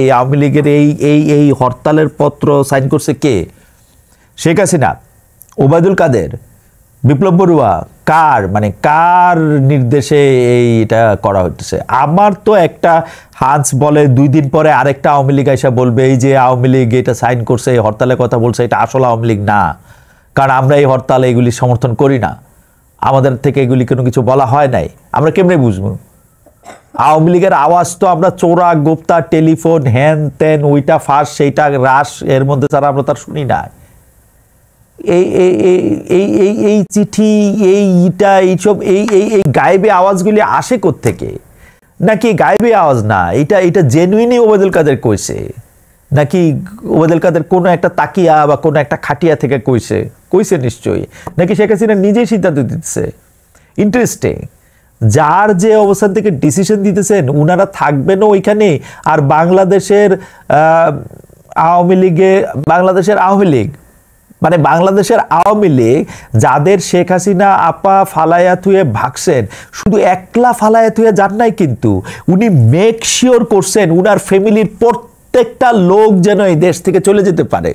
এই আওয়ামী লীগের এই হরতালের পত্র সাইন করছে কে? শেখ হাসিনা, ওবায়দুল কাদের, বিপ্লব বড়ুয়া, কার নির্দেশে এইটা করা হচ্ছে? আমার তো একটা হান্স বলে 2 দিন পরে আরেকটা আওয়ামী লীগ এসে বলবে এই যে আওয়ামী লীগ এটা সাইন করছে, এই হরতালের কথা বলছে, এটা আসলে আওয়ামী লীগ না, কারণ আমরা এই হরতালে এগুলি সমর্থন করি না, আমাদের থেকে এগুলি কোনো কিছু বলা হয় নাই। আমরা কেমনে বুঝবো? আওয়ামী লীগের আওয়াজ তো আমরা চোরা গোপ্তা টেলিফোন হ্যান ত্যান ওইটা ফাঁস সেইটা রাস এর মধ্যে ছাড়া আমরা তার শুনি না। এই চিঠি এইটা এইসব এই গায়েবী আওয়াজগুলি আসে কোত্থেকে? নাকি গায়েবী আওয়াজ না, এটা জেনুইনই ওবায়দুল কাদের কইছে, নাকি ওবায়দুল কাদের কোনো একটা তাকিয়া বা কোনো একটা খাটিয়া থেকে কইছে নিশ্চয়ই, নাকি শেখ হাসিনা নিজেই সিদ্ধান্ত দিতেছে? ইন্টারেস্টিং। যার যে অবস্থান থেকে ডিসিশন দিতেছেন উনারা থাকবেনও ওইখানে, আর বাংলাদেশের আওয়ামী লীগ মানে বাংলাদেশের আওয়ামী লীগ যাদের শেখ হাসিনা আপা ফালাইয়া থুয়ে ভাগছেন, শুধু একলা ফালাইয়া থুয়ে যান নাই, কিন্তু উনি মেক শিওর করছেন উনার ফ্যামিলির প্রত্যেকটা লোক যেন এই দেশ থেকে চলে যেতে পারে।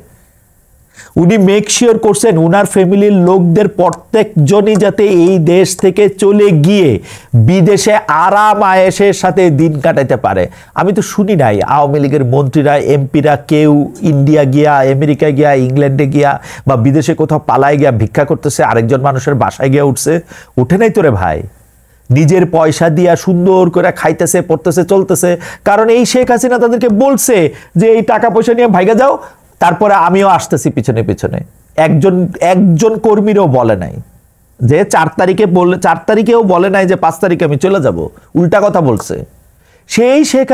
উনি মেক শিওর করছেন উনার ফ্যামিলির লোকদের প্রত্যেকজনই যাতে এই দেশ থেকে চলে গিয়ে বিদেশে আরাম আয়েশের সাথে দিন কাটাইতে পারে। আমি তো শুনি নাই আওয়ামী লীগের মন্ত্রীরা এমপিরা কেউ ইন্ডিয়া গিয়া, আমেরিকা গিয়া, ইংল্যান্ডে গিয়া বা বিদেশে কোথাও পালায় গিয়া ভিক্ষা করতেছে, আরেকজন মানুষের বাসায় গিয়া উঠে নাই তো রে ভাই। নিজের পয়সা দিয়া সুন্দর করে খাইতেছে, পড়তেছে, চলতেছে, কারণ এই শেখ হাসিনা তাদেরকে বলছে যে এই টাকা পয়সা নিয়ে ভাইগা যাও, তারপরে আমিও আসতেছি পিছনে পিছনে। একজন কর্মীরও বলে নাই যে 4 তারিখেও বলে নাই যে 5 তারিখে আমি চলে যাব, উল্টা কথা বলছে। সেই শেখ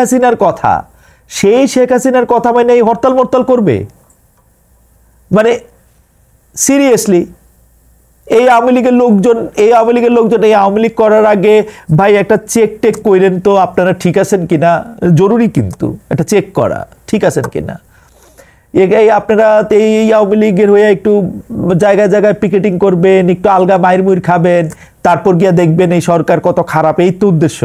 হাসিনার কথা মানে এই হরতাল করবে? মানে সিরিয়াসলি এই আওয়ামী লীগের লোকজন এই আওয়ামী লীগ করার আগে ভাই একটা চেক কইরেন তো আপনারা ঠিক আছেন কিনা, জরুরি কিন্তু একটা চেক করা ঠিক আছেন কিনা। আপনারা এই আওয়ামী লীগের হয়ে একটু জায়গায় পিকেটিং করবেন, একটু আলগা মায়ের মুইর খাবেন, তারপর গিয়ে দেখবেন এই সরকার কত খারাপ, এই তো উদ্দেশ্য।